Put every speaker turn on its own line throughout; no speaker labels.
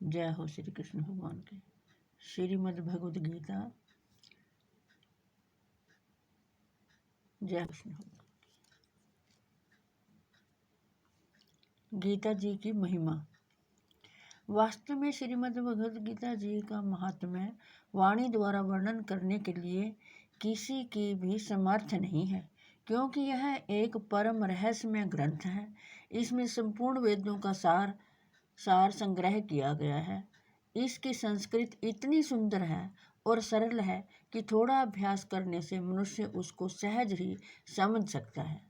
जय हो श्री कृष्ण भगवान के। श्रीमद् भगवद गीता। जय कृष्ण भगवान। गीता जी की महिमा। वास्तव में श्रीमद् भगवद गीता जी का महात्म्य वाणी द्वारा वर्णन करने के लिए किसी की भी समर्थ नहीं है, क्योंकि यह एक परम रहस्यमय ग्रंथ है। इसमें संपूर्ण वेदों का सार संग्रह किया गया है। इसकी संस्कृत इतनी सुंदर है और सरल है कि थोड़ा अभ्यास करने से मनुष्य उसको सहज ही समझ सकता है,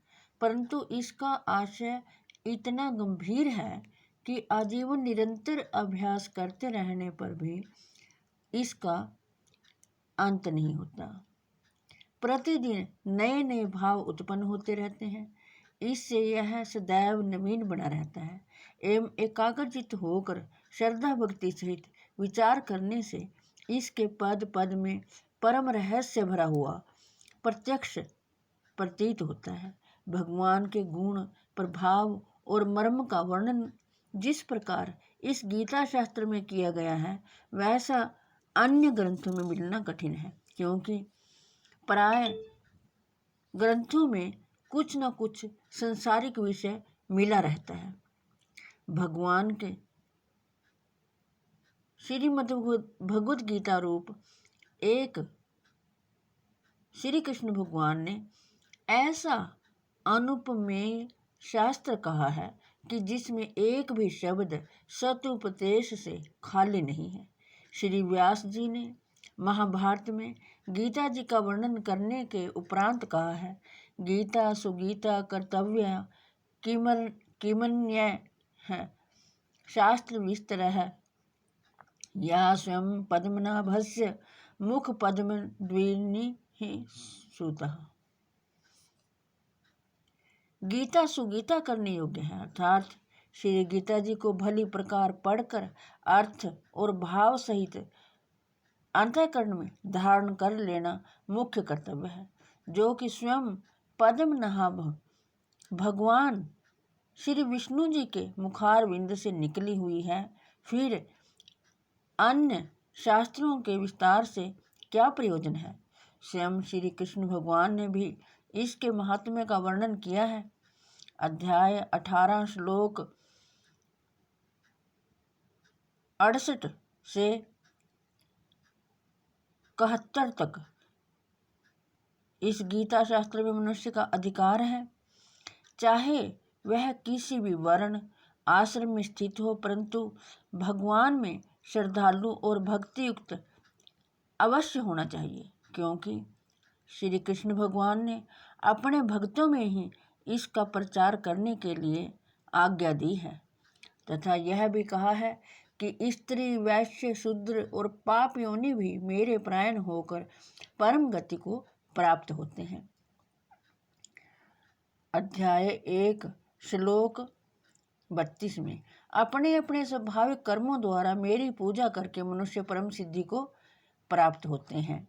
परंतु इसका आशय इतना गंभीर है कि आजीवन निरंतर अभ्यास करते रहने पर भी इसका अंत नहीं होता। प्रतिदिन नए नए भाव उत्पन्न होते रहते हैं। इससे यह सदैव नवीन बना रहता है एवं एकाग्रचित्त होकर श्रद्धा भक्ति सहित विचार करने से इसके पद पद में परम रहस्य भरा हुआ प्रत्यक्ष प्रतीत होता है। भगवान के गुण, प्रभाव और मर्म का वर्णन जिस प्रकार इस गीता शास्त्र में किया गया है, वैसा अन्य ग्रंथों में मिलना कठिन है, क्योंकि प्राय ग्रंथों में कुछ न कुछ संसारिक विषय मिला रहता है। भगवान के श्रीमद् भगवद गीता रूप एक श्री कृष्ण भगवान ने ऐसा अनुपमेय शास्त्र कहा है कि जिसमें एक भी शब्द सतुपदेश से खाली नहीं है। श्री व्यास जी ने महाभारत में गीता जी का वर्णन करने के उपरांत कहा है, गीता सुगीता कर्तव्य किमन्य है शास्त्र विस्तर है, या स्वयं पद्मनाभस्य मुख पद्म द्विनी ही सूतः। गीता सुगीता करने योग्य है, अर्थात श्री गीता जी को भली प्रकार पढ़कर अर्थ और भाव सहित अंतःकरण में धारण कर लेना मुख्य कर्तव्य है, जो कि स्वयं पद्मनाभ भगवान श्री विष्णु जी के मुखारविंद से निकली हुई है। फिर अन्य शास्त्रों के विस्तार से क्या प्रयोजन है। स्वयं श्री कृष्ण भगवान ने भी इसके महात्म्य का वर्णन किया है। अध्याय 18 श्लोक 68 से 71 तक इस गीता शास्त्र में मनुष्य का अधिकार है, चाहे वह किसी भी वर्ण आश्रम में स्थित हो, परंतु भगवान में श्रद्धालु और भक्ति युक्त अवश्य होना चाहिए, क्योंकि श्री कृष्ण भगवान ने अपने भक्तों में ही इसका प्रचार करने के लिए आज्ञा दी है, तथा यह भी कहा है कि स्त्री, वैश्य, शूद्र और पाप योनि भी मेरे परायण होकर परम गति को प्राप्त होते हैं। अध्याय 1 श्लोक 32 में अपने अपने स्वाभाविक कर्मों द्वारा मेरी पूजा करके मनुष्य परम सिद्धि को प्राप्त होते हैं।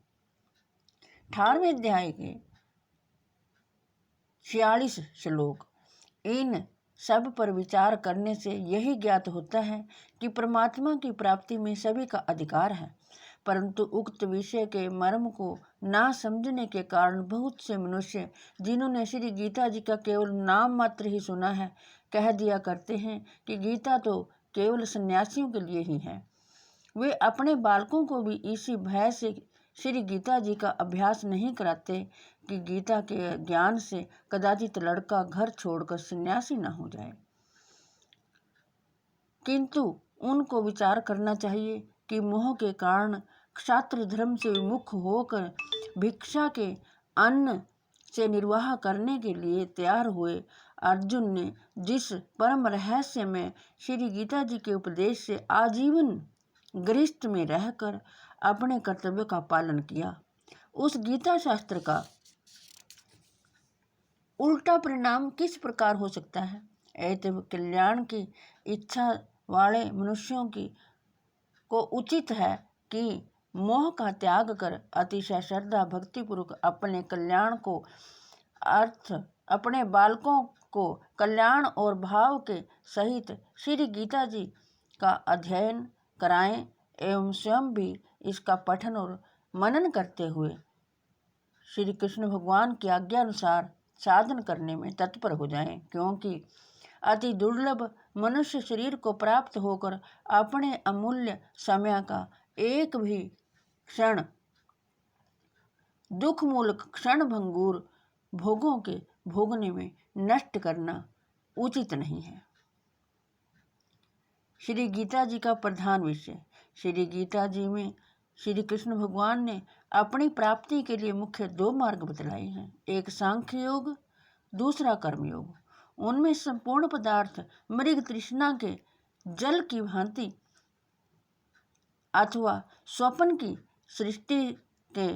18वें अध्याय के 46 श्लोक। इन सब पर विचार करने से यही ज्ञात होता है कि परमात्मा की प्राप्ति में सभी का अधिकार है, परंतु उक्त विषय के मर्म को ना समझने के कारण बहुत से मनुष्य, जिन्होंने श्री गीता जी का केवल नाम मात्र ही सुना है, कह दिया करते हैं कि गीता तो केवल सन्यासियों के लिए ही है। वे अपने बालकों को भी इसी भय से श्री गीता जी का अभ्यास नहीं कराते कि गीता के ज्ञान से कदाचित लड़का घर छोड़कर सन्यासी न हो जाए। किंतु उनको विचार करना चाहिए कि मोह के कारण क्षात्र धर्म से विमुख होकर भिक्षा के अन्न से निर्वाह करने के लिए तैयार हुए अर्जुन ने जिस परम रहस्य में श्री गीता जी के उपदेश से आजीवन गृहस्थ में रहकर अपने कर्तव्य का पालन किया, उस गीता शास्त्र का उल्टा परिणाम किस प्रकार हो सकता है। ऐसे कल्याण की इच्छा वाले मनुष्यों को उचित है कि मोह का त्याग कर अतिशय श्रद्धा भक्तिपूर्वक अपने कल्याण को अर्थ अपने बालकों को कल्याण और भाव के सहित श्री गीता जी का अध्ययन कराएं एवं स्वयं भी इसका पठन और मनन करते हुए श्री कृष्ण भगवान की आज्ञा अनुसार साधन करने में तत्पर हो जाएं, क्योंकि अति दुर्लभ मनुष्य शरीर को प्राप्त होकर अपने अमूल्य समय का एक भी क्षण दुख मूलक क्षण भंगुर भोगों के भोगने में नष्ट करना उचित नहीं है। श्री गीता जी का प्रधान विषय। श्री गीता जी में श्री कृष्ण भगवान ने अपनी प्राप्ति के लिए मुख्य 2 मार्ग बतलाए हैं, एक सांख्य योग, दूसरा कर्म योग। उनमें संपूर्ण पदार्थ मृग तृष्णा के जल की भांति अथवा स्वप्न की सृष्टि के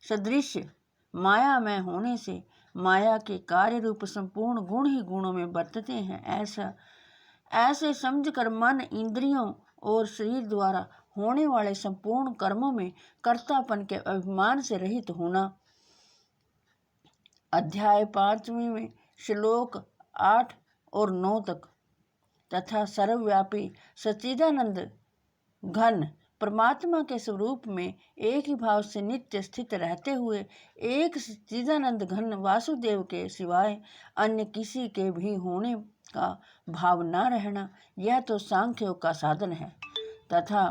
सदृश मायामय होने से माया के कार्य रूप संपूर्ण गुण ही गुणों में बरतते हैं, ऐसे समझकर मन, इंद्रियों और शरीर द्वारा होने वाले संपूर्ण कर्मों में कर्तापन के अभिमान से रहित होना। अध्याय 5वें में श्लोक 8 और 9 तक तथा सर्वव्यापी सच्चिदानंद घन परमात्मा के स्वरूप में एक ही भाव से नित्य स्थित रहते हुए एक सच्चिदानंद घन वासुदेव के सिवाय अन्य किसी के भी होने का भाव न रहना, यह तो सांख्य योग का साधन है। तथा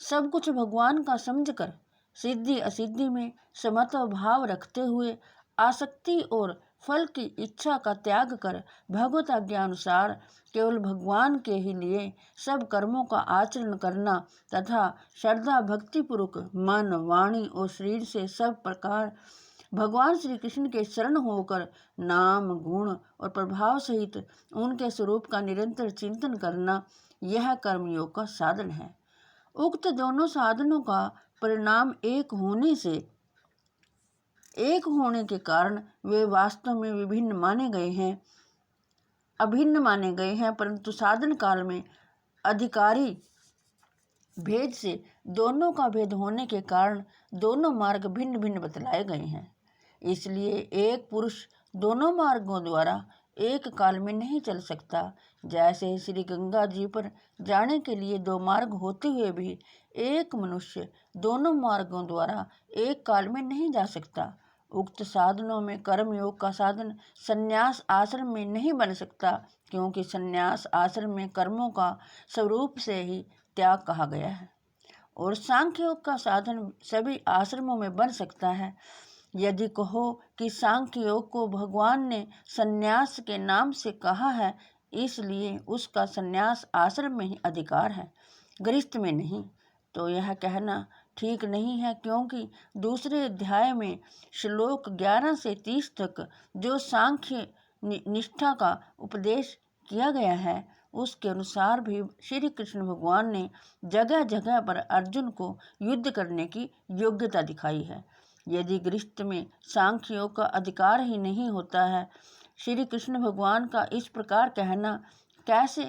सब कुछ भगवान का समझकर सिद्धि असिद्धि में समत्व भाव रखते हुए आसक्ति और फल की इच्छा का त्याग कर भगवत आज्ञा अनुसार केवल भगवान के ही लिए सब कर्मों का आचरण करना तथा श्रद्धा भक्ति पूर्वक मन, वाणी और शरीर से सब प्रकार भगवान श्री कृष्ण के शरण होकर नाम, गुण और प्रभाव सहित उनके स्वरूप का निरंतर चिंतन करना, यह कर्मयोग का साधन है। उक्त दोनों साधनों का परिणाम एक होने के कारण वे वास्तव में अभिन्न माने गए हैं, परंतु साधन काल में अधिकारी भेद से दोनों का भेद होने के कारण दोनों मार्ग भिन्न भिन्न बतलाए गए हैं। इसलिए एक पुरुष दोनों मार्गों द्वारा एक काल में नहीं चल सकता। जैसे श्री गंगा जी पर जाने के लिए 2 मार्ग होते हुए भी एक मनुष्य दोनों मार्गों द्वारा एक काल में नहीं जा सकता, उक्त साधनों में कर्म योग का साधन संन्यास आश्रम में नहीं बन सकता, क्योंकि संन्यास आश्रम में कर्मों का स्वरूप से ही त्याग कहा गया है। और सांख्य योग का साधन सभी आश्रमों में बन सकता है। यदि कहो कि सांख्य योग को भगवान ने संन्यास के नाम से कहा है, इसलिए उसका संन्यास आश्रम में ही अधिकार है, गृहस्थ में नहीं, तो यह कहना ठीक नहीं है, क्योंकि दूसरे अध्याय में श्लोक 11 से 30 तक जो सांख्य निष्ठा का उपदेश किया गया है, उसके अनुसार भी श्री कृष्ण भगवान ने जगह जगह पर अर्जुन को युद्ध करने की योग्यता दिखाई है। यदि गृहस्थ में सांख्य योग का अधिकार ही नहीं होता है, श्री कृष्ण भगवान का इस प्रकार कहना कैसे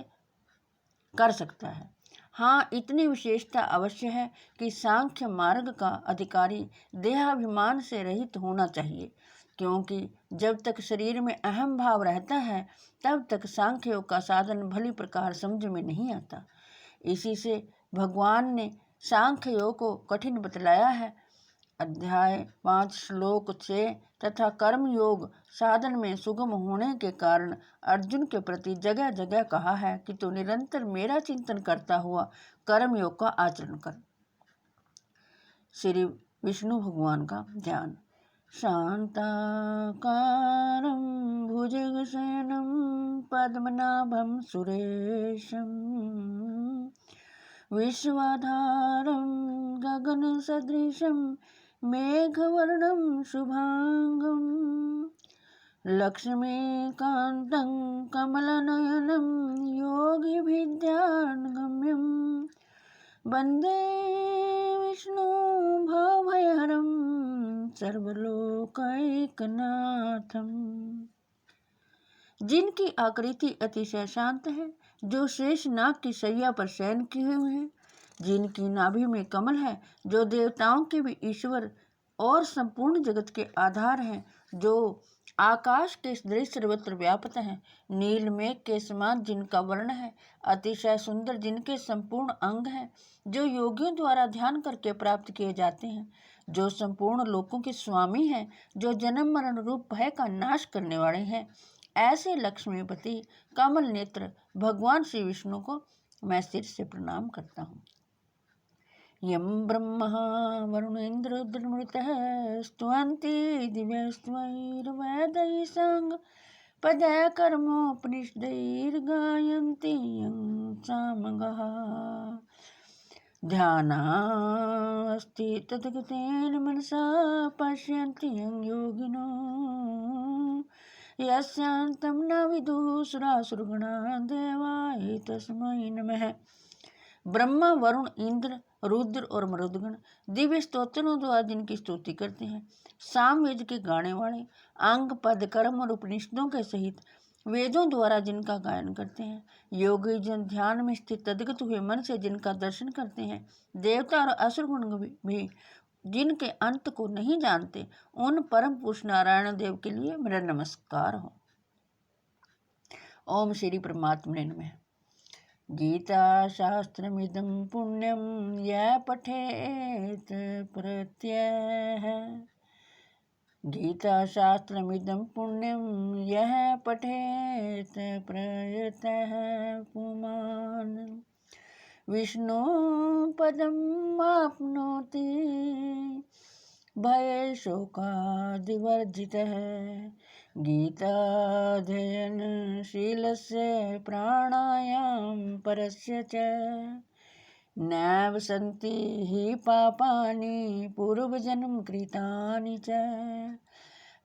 कर सकता है। हाँ, इतनी विशेषता अवश्य है कि सांख्य मार्ग का अधिकारी देहाभिमान से रहित होना चाहिए, क्योंकि जब तक शरीर में अहम भाव रहता है तब तक सांख्य योग का साधन भली प्रकार समझ में नहीं आता। इसी से भगवान ने सांख्य योग को कठिन बतलाया है। अध्याय 5 श्लोक 6 तथा कर्म योग साधन में सुगम होने के कारण अर्जुन के प्रति जगह जगह कहा है कि तू निरंतर मेरा चिंतन करता हुआ कर्म योग का आचरण कर। श्री विष्णु भगवान का ध्यान। शांताकारं भुजगशयनं पद्मनाभं सुरेशं विश्वाधारं गगनसदृशं मेघवर्णं शुभांगं लक्ष्मीकान्तं कमलनयनं योगिभिद्यानगम्यं वन्दे विष्णु भवभयहरं सर्वलोकैकनाथं। जिनकी आकृति अतिशय शांत है, जो शेष नाग की शैया पर शयन किए हुए हैं, जिनकी नाभि में कमल है, जो देवताओं के भी ईश्वर और संपूर्ण जगत के आधार हैं, जो आकाश के सदृश सर्वत्र व्याप्त है, नील मेघ के समान जिनका वर्ण है, अतिशय सुंदर जिनके संपूर्ण अंग हैं, जो योगियों द्वारा ध्यान करके प्राप्त किए जाते हैं, जो संपूर्ण लोकों के स्वामी हैं, जो जन्म मरण रूप भय का नाश करने वाले हैं, ऐसे लक्ष्मीपति कमल नेत्र भगवान श्री विष्णु को मैं सिर से प्रणाम करता हूँ। यं ब्रह्मा वरुणेन्द्र रुद्रमृतः स्तुवन्ति दिव्यैस्त्वैर्वेदैः साङ्गपदैः कर्मोपनिषदैर्गायन्ति यं सामगाः। ध्यानास्ति तद्गतेन मनसा पश्यन्ति यं योगिनो यस्यान्तं न विदुः सुरासुरगणाः देवाय तस्मै नमः। ब्रह्मा वरुण इंद्र रुद्र और मरुदगण दिव्य स्तोत्रों द्वारा जिनकी स्तुति करते हैं, सामवेद के गाने वाले, अंग पद कर्म और उपनिषदों के सहित वेदों द्वारा जिनका गायन करते हैं, योगी जन ध्यान में स्थित तद्गत हुए मन से जिनका दर्शन करते हैं, देवता और असुरगण भी जिनके अंत को नहीं जानते, उन परम पुरुष नारायण देव के लिए मेरा नमस्कार हो। ओम श्री परमात्मने नमः। गीता शास्त्रमिदं पुण्यं यः पठेत प्रत्ययः। गीता शास्त्रमिदं पुण्यं यः पठेत प्रयतः पुमान् विष्णु पदम् आप्नोति भयशोकादिवर्जितः। गीताध्ययनशीलस्य प्राणायाम परस्य च नैव सन्ति हि पापानि पूर्वजन्म कृतानि च।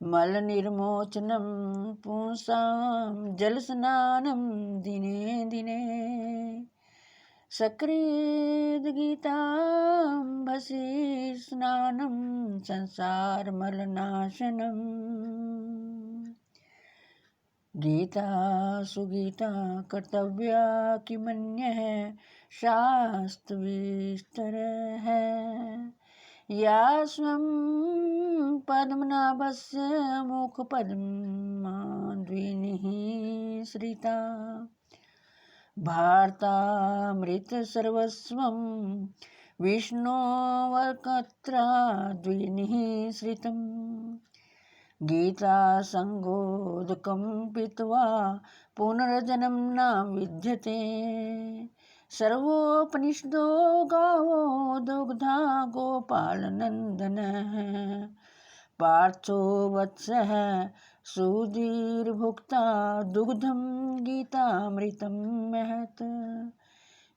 मलनिर्मोचनं पुंसां जलस्नानं दिने दिने सकृद्गीताम्भसि स्नानं संसारमलनाशनम्। गीता सुगीता कर्तव्या किमन्यः शास्त्रविस्तरः। या स्वं पद्मनाभस्य मुखपद्माद्विनिः श्रिता भारतामृत सर्वस्वं विष्णोर्वक्त्राद्विनिः श्रितम्। गीता संगोदकं पीत्वा पुनर्जन्म न विद्यते। सर्वोपनिषदो गावो दुग्धा गोपालनन्दनः। पार्थो वत्सः सुधीर्भुक्ता दुग्धं गीतामृतं महत्।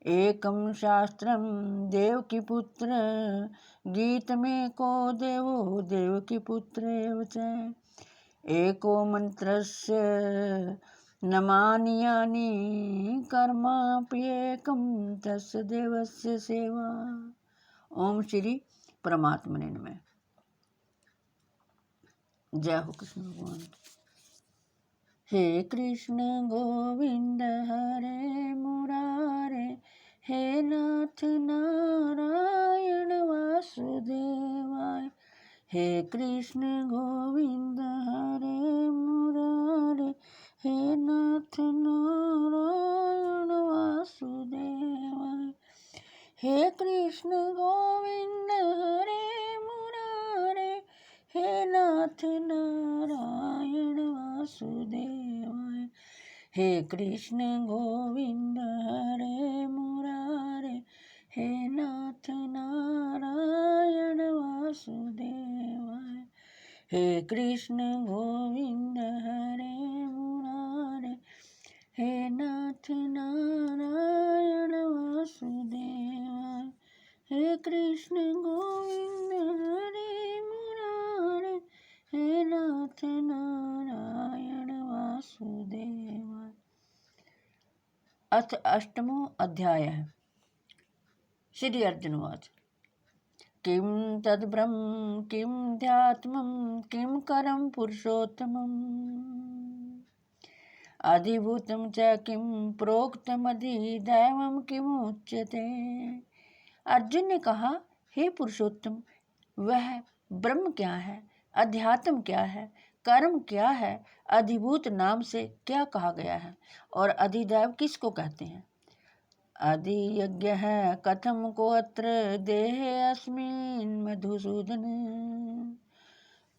एकं शास्त्रं देवकीपुत्र गीतमेको देवो देवकीपुत्र एव च। एको मन्त्रस्य नमानि यानि कर्माप्येकं तस्य देवस्य सेवा। ओम श्री परमात्मने नमः। जय हो कृष्ण भगवान। हे कृष्ण गोविंद हरे मुरारे, हे नाथ नारायण वासुदेवाय। हे कृष्ण गोविंद हरे मुरारे, हे नाथ नारायण वासुदेवाय। हे कृष्ण गोविंद हरे मुरारे, हे नाथ नारायण वासुदेवाय। हे कृष्ण गोविंद हरे मुरारे, हे नाथ नारायण वासुदेवाय। हे कृष्ण गोविंद हरे मुरारे, हे नाथ नारायण वासुदेवाय। हे कृष्ण गोविंद हरे मुरारे, हे नाथ नारायण वासुदेवाय। अथ अष्टमो अध्याय। श्री अर्जुनवाच। किं तद्ब्रह्म किं ध्यात्मं किं करं पुरुषोत्तमम् अधिभूतं च किं प्रोक्तमधिदैवं किमुच्यते। अर्जुन ने कहा, हे पुरुषोत्तम, वह ब्रह्म क्या है, अध्यात्म क्या है, कर्म क्या है, अधिभूत नाम से क्या कहा गया है और अधिदैव किसको कहते हैं। अधियज्ञ है कथम को अत्र देहे अस्मिन् मधुसूदन,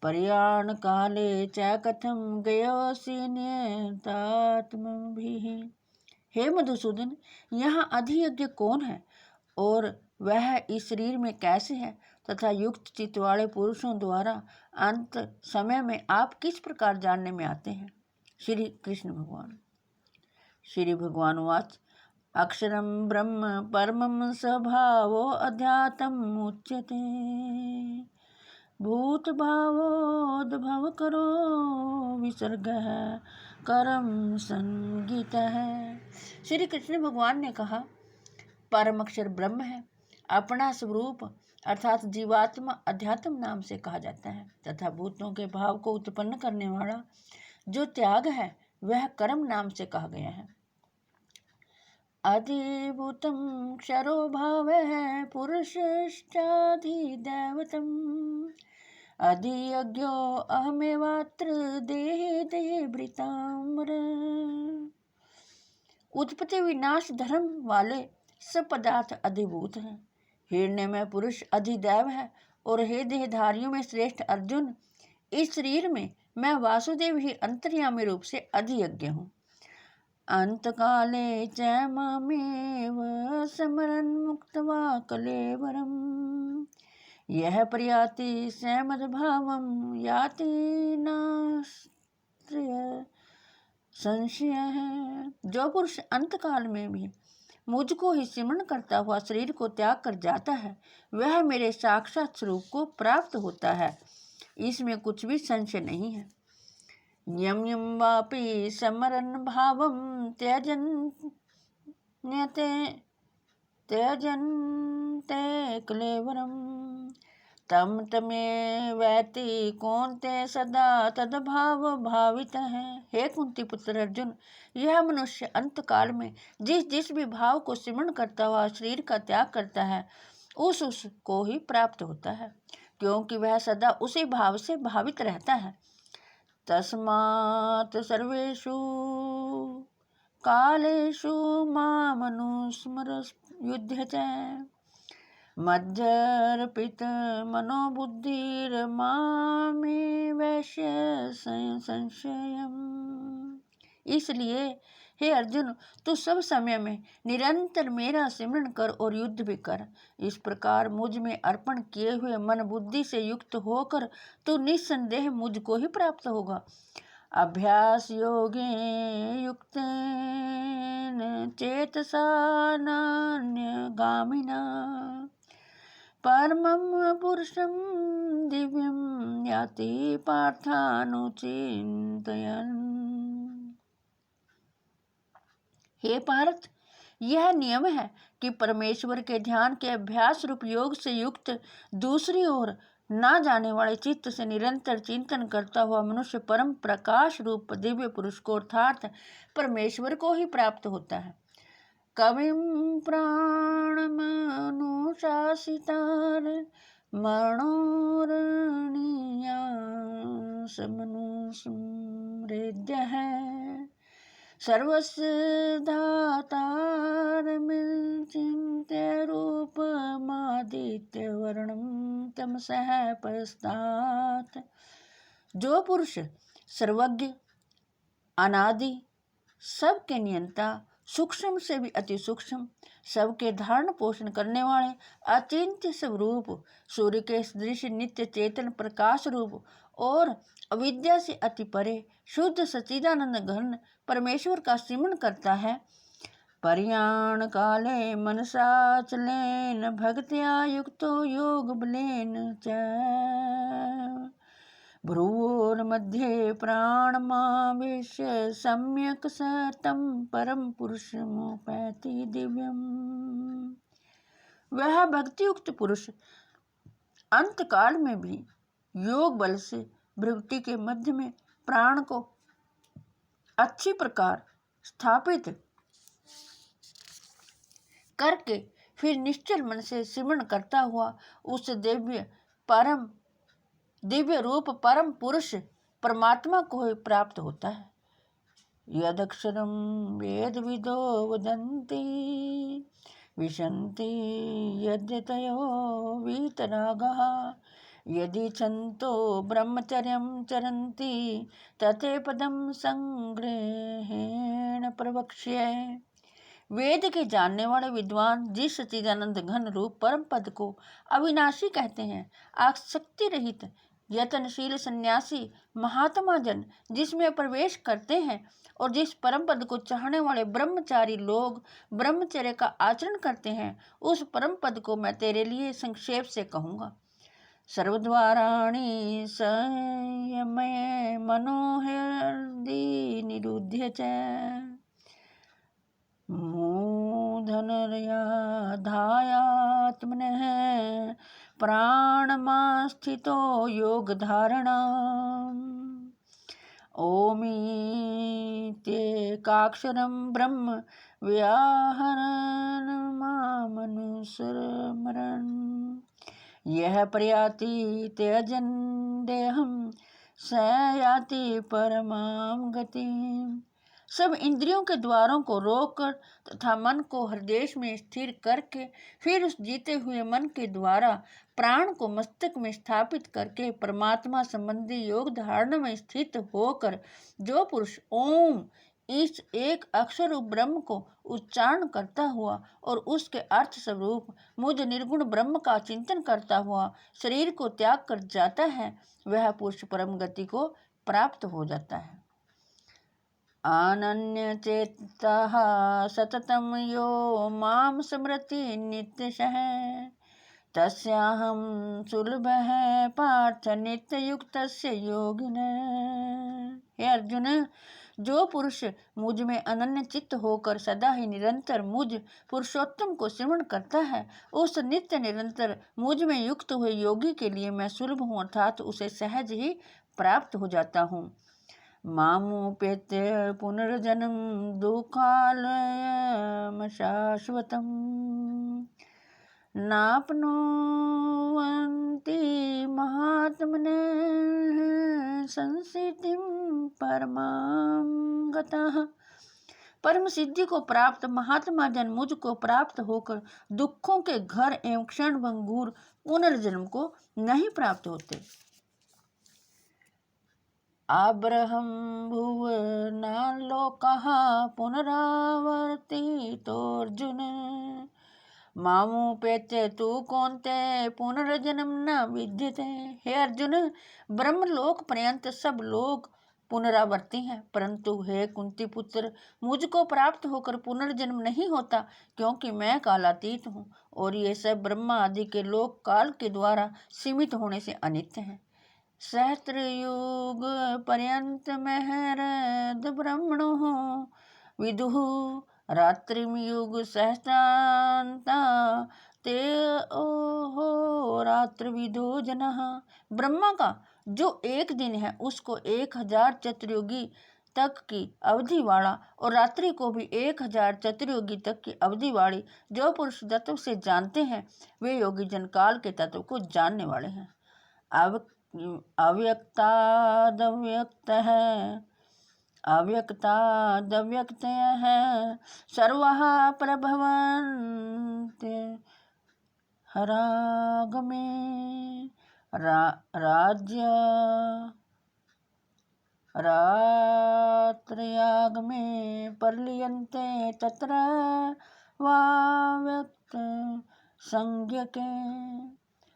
पर्याण काले च कथम गयोसि नियतात्मभिः। हे मधुसूदन, यहाँ अधियज्ञ कौन है और वह इस शरीर में कैसे है तथा युक्त चित्त वाले पुरुषों द्वारा अंत समय में आप किस प्रकार जानने में आते हैं। श्री कृष्ण भगवान। श्री भगवान वाच अक्षरम ब्रह्म परमं स्वभावो अध्यात्म उच्यते, भूत भावोद्भव करो विसर्ग है कर्म संगीत है। श्री कृष्ण भगवान ने कहा, परम अक्षर ब्रह्म है, अपना स्वरूप अर्थात जीवात्मा अध्यात्म नाम से कहा जाता है तथा भूतों के भाव को उत्पन्न करने वाला जो त्याग है वह कर्म नाम से कहा गया है। अधिभूतम क्षरो भाव है पुरुषश्चाधिदैवतम, अधियज्ञो अहमेवात्र देहे देवृताम्र। उत्पत्ति विनाश धर्म वाले सब पदार्थ अधिभूत हैं। हिरण्यमय पुरुष अधिदैव है और हे देहधारियों में श्रेष्ठ अर्जुन, इस शरीर में मैं वासुदेव ही अंतर्यामी रूप से अधियज्ञ हूँ। अंतकाले च मामेव स्मरन् मुक्त्वा कलेवरम्, यह प्रयाति समद्भावं याति नास्ति संशय है। जो पुरुष अंतकाल में भी मुझको ही सिमरण करता हुआ शरीर को त्याग कर जाता है वह मेरे साक्षात स्वरूप को प्राप्त होता है, इसमें कुछ भी संशय नहीं है। यम यम वापि स्मरन् भावं त्यजन्ते क्लेवरम्, तम तमेवैति कौन्ते सदा तद्भाव भावित है। हे कुंती पुत्र अर्जुन, यह मनुष्य अंतकाल में जिस जिस भी भाव को सिमरण करता हुआ शरीर का त्याग करता है उस को ही प्राप्त होता है, क्योंकि वह सदा उसी भाव से भावित रहता है। तस्मात् सर्वेषु कालेषु मामनुस्मरयुध्यते, मज्जर्पित मनोबुद्धिर्मामेवैष्य संशयम्। इसलिए हे अर्जुन, तू सब समय में निरंतर मेरा सिमरण कर और युद्ध भी कर। इस प्रकार मुझ में अर्पण किए हुए मन बुद्धि से युक्त होकर तू निस्संदेह मुझको ही प्राप्त होगा। अभ्यास योगेन युक्तेन चेतसा नान्यगामिना, परमं पुरुषं दिव्यं याति पार्थानुचिन्तयन्। हे पार्थ, यह नियम है कि परमेश्वर के ध्यान के अभ्यास रूप योग से युक्त दूसरी ओर ना जाने वाले चित्त से निरंतर चिंतन करता हुआ मनुष्य परम प्रकाश रूप दिव्य पुरुष को अर्थात परमेश्वर को ही प्राप्त होता है। कविं प्राणमनुशासितार मणोरणीयासमनुस्मृत्य है, सर्वस्य धातारमिचिन्त्य रूपमादित्यवर्णं तमसः पश्चात्। जो पुरुष सर्वज्ञ, अनादि, सबके नियंता, सूक्ष्म से भी अति सूक्ष्म, सबके धारण पोषण करने वाले अचिंत्य स्वरूप, सूर्य के सदृश नित्य चेतन प्रकाश रूप और अविद्या से अति परे शुद्ध सच्चिदानंद घन परमेश्वर का सिमरण करता है। पर्याण काले मनसाचलेन भक्त्या युक्तो योग बलेन च, भ्रुवोर्मध्ये प्राणमावेश्य सम्यक् स तं परम पुरुषमुपैति दिव्यम्। वह भक्तियुक्त पुरुष अंतकाल में भी योग बल से भ्रुकुटी के मध्य में प्राण को अच्छी प्रकार स्थापित करके फिर निश्चल मन से सिमरण करता हुआ उस दिव्य रूप परम पुरुष परमात्मा को ही प्राप्त होता है। यदक्षरम वेदविदो वदन्ति विशन्ति यद्यतयो वीतरागः यदि छन्तो ब्रह्मचर्यं चरन्ति तते पदं संग्रहेण प्रवक्ष्ये। वेद के जानने वाले विद्वान जिस सच्चिदानंद घन रूप परम पद को अविनाशी कहते हैं, आसक्ति रहित यतनशील सन्यासी महात्मा जन जिसमें प्रवेश करते हैं और जिस परम पद को चाहने वाले ब्रह्मचारी लोग ब्रह्मचर्य का आचरण करते हैं, उस परम पद को मैं तेरे लिए संक्षेप से कहूँगा। सर्वद्वाराणि संयमय मनोहृदि निरुध्य च मूढनर्याधायात्मनः प्राणमास्थितो योगधारणाम्। ओमीत्येकाक्षरं ब्रह्म व्याहरन् मामनुस्मरन् यः प्रयाति त्यजन् देहं स याति परमां गतिम्। सब इंद्रियों के द्वारों को रोककर तथा मन को हृदय में स्थिर करके फिर उस जीते हुए मन के द्वारा प्राण को मस्तक में स्थापित करके परमात्मा संबंधी योग धारणा में स्थित होकर जो पुरुष ओम इस एक अक्षर ब्रह्म को उच्चारण करता हुआ और उसके अर्थ स्वरूप मुझ निर्गुण ब्रह्म का चिंतन करता हुआ शरीर को त्याग कर जाता है, वह पुरुष परम गति को प्राप्त हो जाता है। अनन्य चेतः सततं यो मां स्मरति नित्यशः तस्याहं सुलभः पार्थ नित्ययुक्तस्य योगिनः। हे अर्जुन, जो पुरुष मुझ में अनन्य चित्त होकर सदा ही निरंतर मुझ पुरुषोत्तम को स्मरण करता है, उस नित्य निरंतर मुझ में युक्त हुए योगी के लिए मैं सुलभ हूँ, अर्थात उसे सहज ही प्राप्त हो जाता हूँ। मामुपेत्य पुनर्जन्म दुःखालयं शाश्वतम् नाप्नुवन्ति महात्मनः संसिद्धिं परमां गतः। परम सिद्धि को प्राप्त महात्मा जन मुझ को प्राप्त होकर दुखों के घर एवं क्षण भंगुर पुनर्जन्म को नहीं प्राप्त होते। अब्रहं भुवनाल्लोकः पुनरावर्तितोऽर्जुन मामुपेत्य तु कौन्तेय पुनर्जन्म न विद्यते। हे अर्जुन, ब्रह्मलोक पर्यंत सब लोग पुनरावर्ती हैं, परंतु हे कुंती पुत्र, मुझको प्राप्त होकर पुनर्जन्म नहीं होता, क्योंकि मैं कालातीत हूँ और ये सब ब्रह्मा आदि के लोक काल के द्वारा सीमित होने से अनित्य हैं। सहस्रयुग पर्यंत महरद ब्रह्मणो विदुः रात्रियुग सहस्रांता ते ओहो रात्रिविदो जनः। ब्रह्मा का जो एक दिन है उसको 1000 चतुर्युगी तक की अवधि वाला और रात्रि को भी 1000 चतुर्युगी तक की अवधि वाली जो पुरुष तत्व से जानते हैं, वे योगी जन काल के तत्व को जानने वाले हैं। अब अव्यक्तादव्यक्तः अव्यक्तादव्यक्तयः सर्वः प्रभवन्ति हरागमे रात्र्यागमे परलीयन्ते तत्र वाव्यक्त संज्ञके।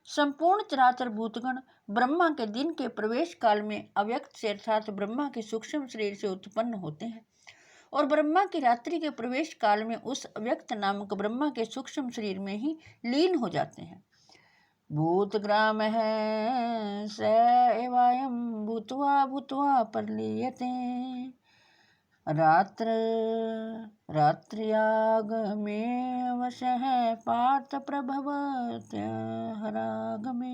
संपूर्ण चराचर भूतगण ब्रह्मा के दिन के प्रवेश काल में अव्यक्त से अर्थात ब्रह्मा के सूक्ष्म शरीर से उत्पन्न होते हैं और ब्रह्मा की रात्रि के प्रवेश काल में उस अव्यक्त नामक ब्रह्मा के सूक्ष्म शरीर में ही लीन हो जाते हैं। भूतग्राम है स एवायं भूत्वा भूत्वा परलीयते रात्र्यागमे वशः पार्थ प्रभवत्यहरागमे।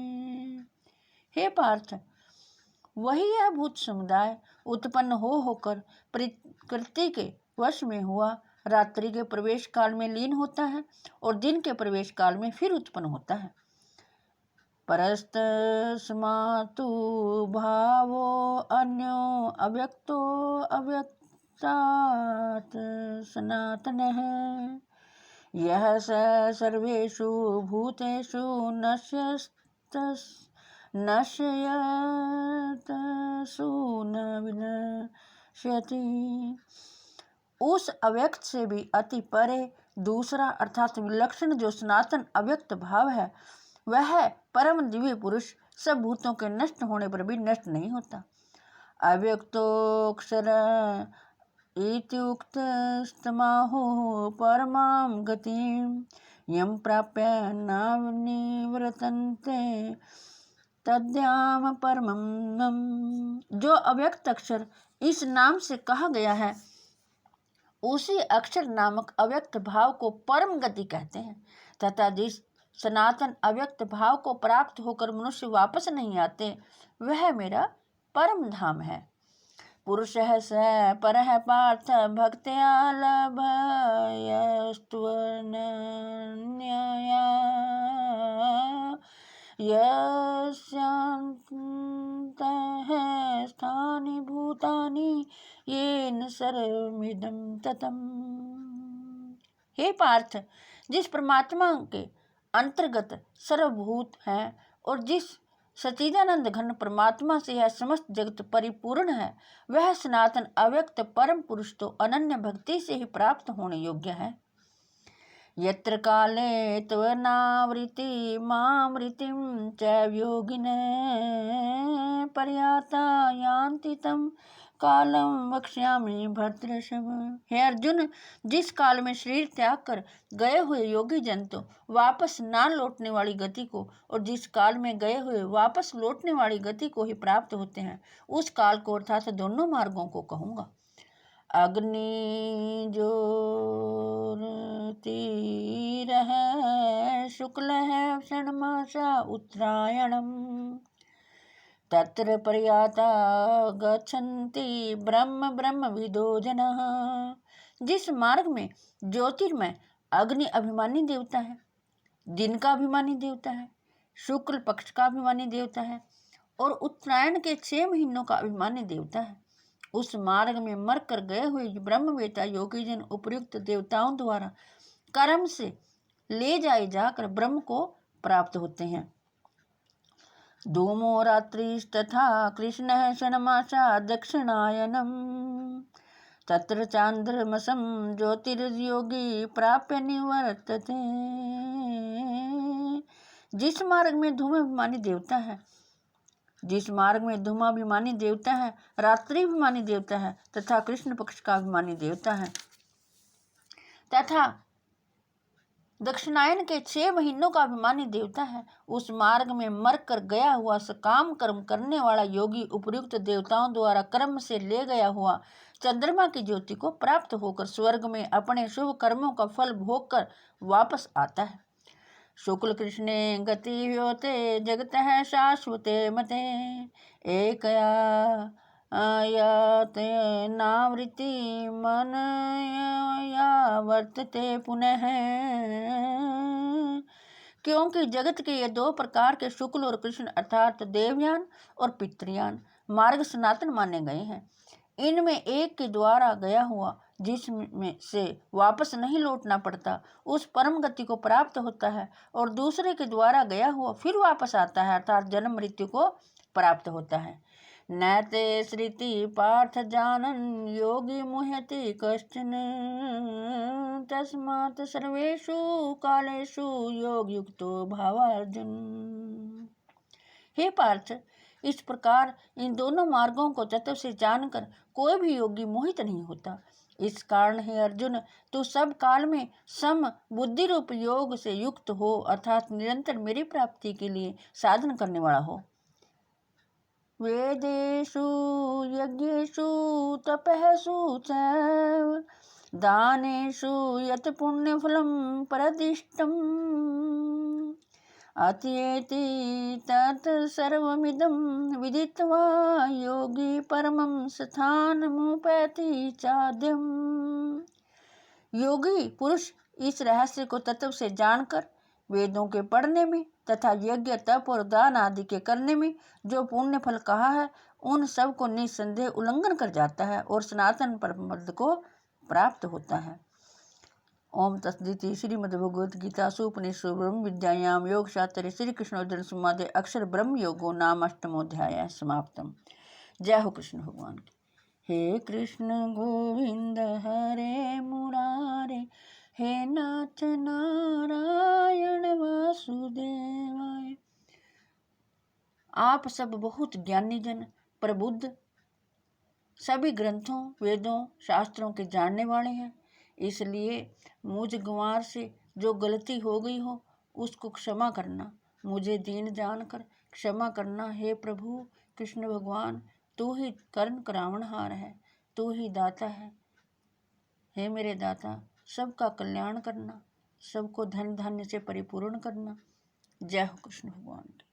हे पार्थ, वही यह भूत समुदाय उत्पन्न होकर प्रकृति के वश में हुआ रात्रि के प्रवेश काल में लीन होता है और दिन के प्रवेश काल में फिर उत्पन्न होता है। परस्तस्मातु भावो अन्यो अव्यक्तो अव्यक्तात् सनातनः। यः स सर्वेषु भूतेषु नश्यतसु न विनश्यति। उस अव्यक्त से भी अति परे दूसरा अर्थात विलक्षण जो सनातन अव्यक्त भाव है, वह परम दिव्य पुरुष सब भूतों के नष्ट होने पर भी नष्ट नहीं होता। अव्यक्तोक्षर इत्युक्तस्तमाहुः परमां गतिं यं प्राप्य न निवर्तन्ते तद्याम परमं। जो अव्यक्त अक्षर इस नाम से कहा गया है, उसी अक्षर नामक अव्यक्त भाव को परम गति कहते हैं, तथा जिस सनातन अव्यक्त भाव को प्राप्त होकर मनुष्य वापस नहीं आते, वह मेरा परम धाम है। पुरुषः स परः पार्थ भक्त्या लभयस्त्वनन्यया यस्यान्तः स्थानि भूतानि येन सर्वमिदं ततम्। हे पार्थ, जिस परमात्मा के अंतर्गत सर्वभूत हैं और जिस सच्चिदानंद घन परमात्मा से यह समस्त जगत परिपूर्ण है, वह सनातन अव्यक्त परम पुरुष तो अनन्य भक्ति से ही प्राप्त होने योग्य है। यत्र काले त्वनावृत्ति मामृतिं च योगिनः पर्याता यान्ति तं कालम वक्ष्यामि भद्रशम। हे अर्जुन, जिस काल में शरीर त्याग कर गए हुए योगी जन तो वापस ना लौटने वाली गति को, और जिस काल में गए हुए वापस लौटने वाली गति को ही प्राप्त होते हैं, उस काल को अर्थात दोनों मार्गों को कहूँगा। अग्नि ज्योतिरः शुक्लः षण्मासा उत्तरायणम् तत्र पर्याता गच्छन्ति ब्रह्म ब्रह्मविदो जनाः। जिस मार्ग में ज्योतिर्मय अग्नि अभिमानी देवता है, दिन का अभिमानी देवता है, शुक्ल पक्ष का अभिमानी देवता है और उत्तरायण के 6 महीनों का अभिमानी देवता है, उस मार्ग में मर कर गए हुए ब्रह्मवेता योगी जन उपयुक्त देवताओं द्वारा कर्म से ले जाए जाकर ब्रह्म को प्राप्त होते हैं। धूमो रात्रिस्तथा कृष्णः षण्मासा दक्षिणायनम् तत्र चांद्रमसं ज्योतिर्योगी प्राप्य निवर्तते। जिस मार्ग में धूमाभिमानी देवता है, जिस मार्ग में धूमाभिमानी देवता है, रात्रिभिमानी देवता है तथा कृष्ण पक्ष का अभिमानी देवता है तथा दक्षिणायन के 6 महीनों का अभिमानी देवता है, उस मार्ग में मर कर गया हुआ सकाम कर्म करने वाला योगी उपयुक्त देवताओं द्वारा कर्म से ले गया हुआ चंद्रमा की ज्योति को प्राप्त होकर स्वर्ग में अपने शुभ कर्मों का फल भोग कर वापस आता है। शुक्ल कृष्णे गति होते जगत है शाश्वते मते एकया आयाते नावृत्ति मन या वर्तते पुनः। क्योंकि जगत के ये 2 प्रकार के शुक्ल और कृष्ण अर्थात देवयान और पितृयान मार्ग सनातन माने गए हैं। इनमें एक के द्वारा गया हुआ जिसमें से वापस नहीं लौटना पड़ता, उस परम गति को प्राप्त होता है, और दूसरे के द्वारा गया हुआ फिर वापस आता है अर्थात जन्म मृत्यु को प्राप्त होता है। नैते श्रुति पार्थ जानन योगी मुह्यति कश्चन तस्मात् सर्वेषु कालेषु योग युक्तो भावार्जुन। हे पार्थ, इस प्रकार इन दोनों मार्गों को तत्व से जानकर कोई भी योगी मोहित नहीं होता। इस कारण हे अर्जुन, तू सब काल में सम बुद्धि रूप योग से युक्त हो अर्थात निरंतर मेरी प्राप्ति के लिए साधन करने वाला हो। वेदेषु यज्ञेषु तपःसु च दानेषु यत् पुण्यफलं परदिष्टम् अत्येति तत् सर्वमिदं विदित्वा योगी परमं स्थानमुपैति चाद्यम्। योगी पुरुष इस रहस्य को तत्व से जानकर वेदों के पढ़ने में तथा यज्ञ तप और दान आदि के करने में जो पुण्य फल कहा है उन सब को निस्संदेह उल्लंघन कर जाता है और सनातन परम पद को प्राप्त होता है। ओम तत्सदिति। श्रीमद्भगवद गीता उपनिषदो ब्रह्म विद्यायाम योग शास्त्रे श्री कृष्णोर्जुन संवादे अक्षर ब्रह्म योगो नाम अष्टमोध्याय समाप्तम। जय हो कृष्ण भगवान की। हे कृष्ण गोविंद हरे मुरारे, हे नाथ नारायण वासुदेवाय। आप सब बहुत ज्ञानी जन, प्रबुद्ध, सभी ग्रंथों वेदों शास्त्रों के जानने वाले हैं, इसलिए मुझ गंवार से जो गलती हो गई हो उसको क्षमा करना, मुझे दीन जानकर क्षमा करना। हे प्रभु कृष्ण भगवान, तू ही कर्ण करावणहार है, तू ही दाता है। हे मेरे दाता, सबका कल्याण करना, सबको धन धान्य से परिपूर्ण करना। जय हो कृष्ण भगवान की।